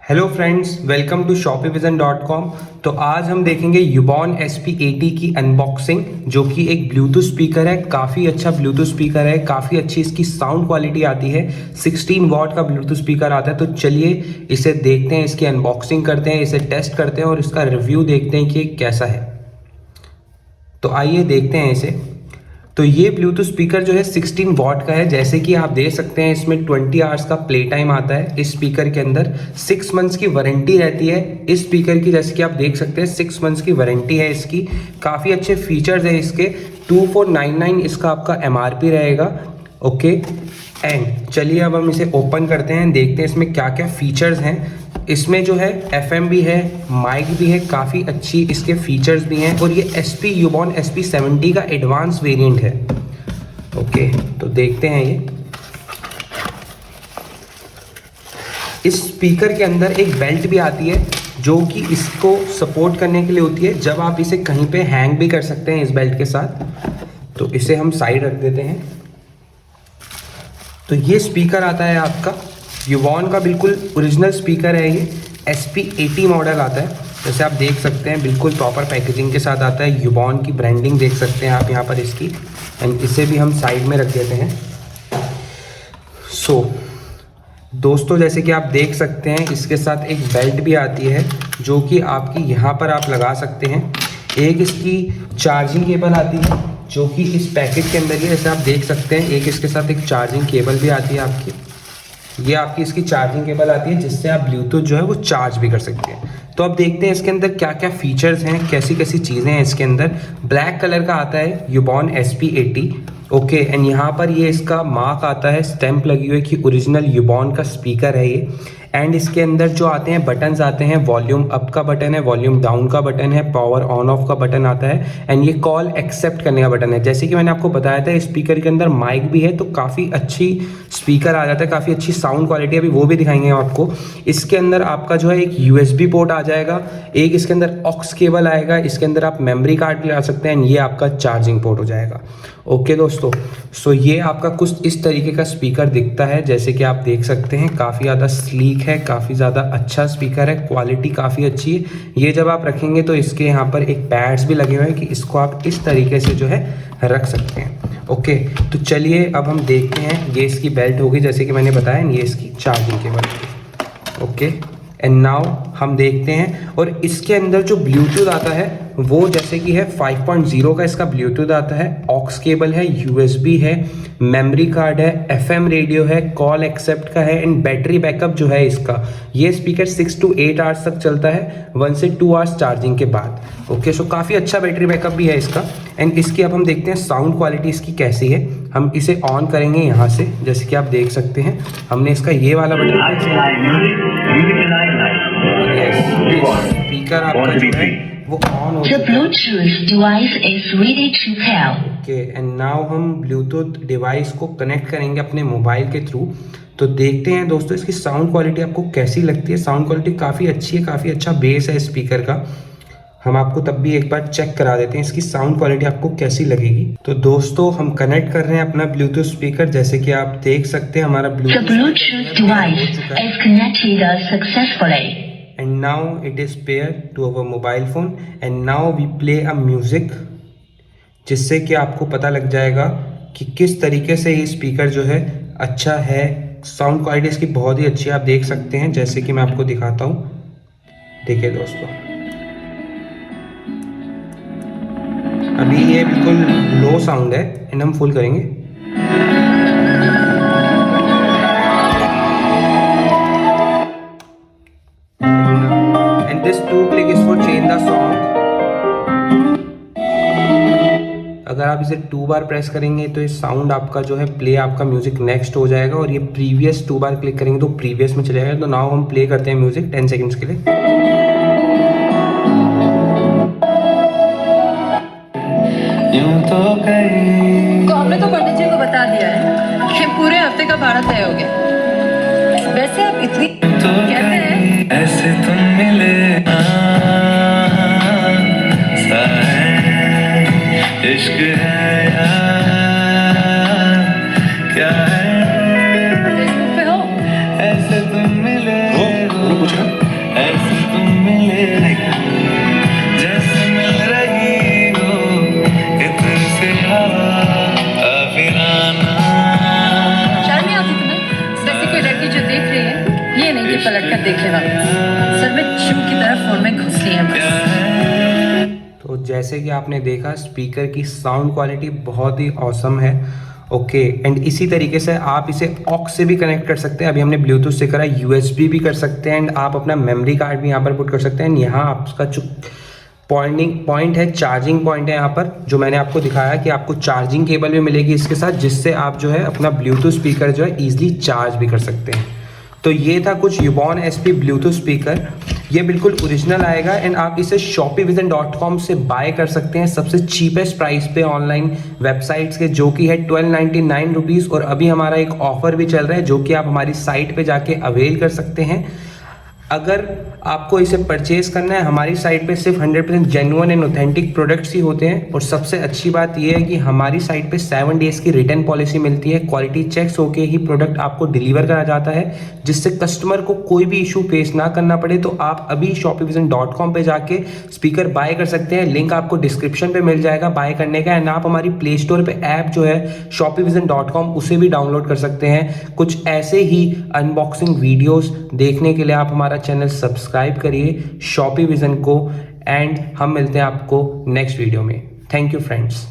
Hello friends, welcome to shopify.com। तो आज हम देखेंगे यूबॉन SP80 की अनबॉक्सिंग, जो कि एक ब्लूटूथ स्पीकर है। काफ़ी अच्छा ब्लूटूथ स्पीकर है, काफ़ी अच्छी इसकी साउंड क्वालिटी आती है। 16 वॉट का ब्लूटूथ स्पीकर आता है। तो चलिए इसे देखते हैं, इसकी अनबॉक्सिंग करते हैं, इसे टेस्ट करते हैं और इसका रिव्यू देखते हैं कि कैसा है। तो आइए देखते हैं इसे। तो ये ब्लूटूथ स्पीकर जो है 16 वॉट का है। जैसे कि आप देख सकते हैं, इसमें 20 आवर्स का प्ले टाइम आता है। इस स्पीकर के अंदर 6 मंथ्स की वारंटी रहती है इस स्पीकर की। जैसे कि आप देख सकते हैं 6 मंथ्स की वारंटी है इसकी। काफ़ी अच्छे फीचर्स हैं इसके। 2499 इसका आपका MRP रहेगा। ओके, एंड चलिए अब हम इसे ओपन करते हैं, देखते हैं इसमें क्या क्या फीचर्स हैं। इसमें जो है FM भी है, माइक भी है, काफ़ी अच्छी इसके फीचर्स भी हैं। और ये यूबॉन SP70 का एडवांस वेरिएंट है। ओके, तो देखते हैं ये। इस स्पीकर के अंदर एक बेल्ट भी आती है, जो कि इसको सपोर्ट करने के लिए होती है। जब आप इसे कहीं पे हैंग भी कर सकते हैं इस बेल्ट के साथ। तो इसे हम साइड रख देते हैं। तो ये स्पीकर आता है आपका यूबॉन का, बिल्कुल ओरिजिनल स्पीकर है ये। SP80 मॉडल आता है। जैसे आप देख सकते हैं, बिल्कुल प्रॉपर पैकेजिंग के साथ आता है। यूबॉन की ब्रांडिंग देख सकते हैं आप यहाँ पर इसकी। एंड इसे भी हम साइड में रख देते हैं। दोस्तों, जैसे कि आप देख सकते हैं, इसके साथ एक बेल्ट भी आती है, जो कि आपकी यहाँ पर आप लगा सकते हैं। एक इसकी चार्जिंग केबल आती है, जो कि इस पैकेट के अंदर ही, जैसे आप देख सकते हैं, एक इसके साथ एक चार्जिंग केबल भी आती है आपकी। ये आपकी इसकी चार्जिंग केबल आती है, जिससे आप ब्लूटूथ जो है वो चार्ज भी कर सकते हैं। तो अब देखते हैं इसके अंदर क्या क्या फीचर्स हैं, कैसी कैसी चीज़ें हैं इसके अंदर। ब्लैक कलर का आता है यूबॉन SP80। ओके, एंड यहाँ पर ये इसका मार्क आता है, स्टैंप लगी हुई है कि ओरिजिनल यूबॉन का स्पीकर है ये। एंड इसके अंदर जो आते हैं बटन्स आते हैं, वॉल्यूम अप का बटन है, वॉल्यूम डाउन का बटन है, पावर ऑन ऑफ का बटन आता है, एंड ये कॉल एक्सेप्ट करने का बटन है। जैसे कि मैंने आपको बताया था, स्पीकर के अंदर माइक भी है, तो काफ़ी अच्छी स्पीकर आ जाता है, काफ़ी अच्छी साउंड क्वालिटी। अभी वो भी दिखाएंगे आपको। इसके अंदर आपका जो है एक USB पोर्ट आ जाएगा, एक इसके अंदर ऑक्स केबल आएगा, इसके अंदर आप मेमोरी कार्ड भी ला सकते हैं, ये आपका चार्जिंग पोर्ट हो जाएगा। ओके दोस्तों, सो ये आपका कुछ इस तरीके का स्पीकर दिखता है। जैसे कि आप देख सकते हैं, काफ़ी ज़्यादा स्लीक है, काफ़ी ज़्यादा अच्छा स्पीकर है, क्वालिटी काफ़ी अच्छी है। ये जब आप रखेंगे तो इसके यहाँ पर एक पैड्स भी लगे हुए हैं कि इसको आप इस तरीके से जो है रख सकते हैं। ओके, तो चलिए अब हम देखते हैं। ये इसकी बेल्ट होगी, जैसे कि मैंने बताया, ये इसकी charging cable. Okay, and now हम देखते हैं। और इसके अंदर जो ब्लूटूथ आता है वो जैसे कि है 5.0 का इसका ब्लूटूथ आता है, ऑक्स केबल है, USB है, मेमोरी कार्ड है, FM रेडियो है, कॉल एक्सेप्ट का है, एंड बैटरी बैकअप जो है इसका, ये स्पीकर 6 to 8 आवर्स तक चलता है, 1 से 2 आवर्स चार्जिंग के बाद। ओके, सो काफ़ी अच्छा बैटरी बैकअप भी है इसका। एंड इसकी अब हम देखते हैं साउंड क्वालिटी इसकी कैसी है। हम इसे ऑन करेंगे यहाँ से। जैसे कि आप देख सकते हैं, हमने इसका ये वाला बटन, स्पीकर आपका जो है वो ऑन हो चुका है। ओके, एंड नाउ हम ब्लूटूथ डिवाइस को कनेक्ट करेंगे अपने मोबाइल के थ्रू। तो देखते हैं दोस्तों इसकी साउंड क्वालिटी आपको कैसी लगती है। साउंड क्वालिटी काफ़ी अच्छी है, काफ़ी अच्छा बेस है स्पीकर का। हम आपको तब भी एक बार चेक करा देते हैं इसकी साउंड क्वालिटी आपको कैसी लगेगी। तो दोस्तों, हम कनेक्ट कर रहे हैं अपना ब्लूटूथ स्पीकर। जैसे कि आप देख सकते हैं, हमारा Bluetooth device is connected successfully. And now it is paired to our mobile phone, and now we play a music, जिससे कि आपको पता लग जाएगा कि किस तरीके से ये स्पीकर जो है अच्छा है। साउंड क्वालिटी इसकी बहुत ही अच्छी है, आप देख सकते हैं। जैसे कि मैं आपको दिखाता हूँ, देखिए दोस्तों, अभी ये बिल्कुल लो साउंड है, एंड हम फुल करेंगे। And this 2 click is for change the song. अगर आप इसे 2 बार प्रेस करेंगे तो ये साउंड आपका जो है प्ले, आपका म्यूजिक नेक्स्ट हो जाएगा। और ये प्रीवियस 2 बार क्लिक करेंगे तो प्रीवियस में चले जाएगा। तो नाउ हम प्ले करते हैं म्यूजिक 10 सेकंड्स के लिए। तो हमने तो पंडित जी को बता दिया है कि पूरे हफ्ते का भाड़ा तय हो गया। वैसे आप इतनी कहते हैं ऐसे तुम मिले इश्क है यार, क्या है फेसबुक पे हो, ऐसे तुम मिले हो, पूछा पलट कर देखेगा। सर में चिम की तरह फोन में घुस रही है बस। तो जैसे कि आपने देखा स्पीकर की साउंड क्वालिटी बहुत ही ऑसम है। ओके एंड इसी तरीके से आप इसे ऑक्स से भी कनेक्ट कर सकते हैं। अभी हमने ब्लूटूथ से करा, यूएसबी भी कर सकते हैं एंड आप अपना मेमोरी कार्ड भी यहाँ पर पुट कर सकते हैं। यहाँ आपका जो पॉइंट है, चार्जिंग पॉइंट है यहाँ पर, जो मैंने आपको दिखाया कि आपको चार्जिंग केबल भी मिलेगी इसके साथ, जिससे आप जो है अपना ब्लूटूथ स्पीकर जो है ईजिली चार्ज भी कर सकते हैं। तो ये था कुछ यूबॉन एसपी ब्लूटूथ स्पीकर। ये बिल्कुल ओरिजिनल आएगा एंड आप इसे shopify.com से बाय कर सकते हैं सबसे चीपेस्ट प्राइस पे ऑनलाइन वेबसाइट्स के, जो कि है 1299 रुपीज़। और अभी हमारा एक ऑफर भी चल रहा है जो कि आप हमारी साइट पे जाके अवेल कर सकते हैं। अगर आपको इसे परचेज करना है, हमारी साइट पे सिर्फ 100% जेन्युइन एंड ऑथेंटिक प्रोडक्ट्स ही होते हैं। और सबसे अच्छी बात यह है कि हमारी साइट पे 7 डेज़ की रिटर्न पॉलिसी मिलती है। क्वालिटी चेक्स होके ही प्रोडक्ट आपको डिलीवर करा जाता है, जिससे कस्टमर को कोई भी इशू फेस ना करना पड़े। तो आप अभी shopify.com पे जाके स्पीकर बाय कर सकते हैं। लिंक आपको डिस्क्रिप्शन पे मिल जाएगा बाय करने का। एंड आप हमारी प्ले स्टोर पे ऐप जो है shopify.com उसे भी डाउनलोड कर सकते हैं। कुछ ऐसे ही अनबॉक्सिंग वीडियोस देखने के लिए आप हमारा चैनल सब्सक्राइब करिए शॉपी विजन को। एंड हम मिलते हैं आपको नेक्स्ट वीडियो में। Thank you friends.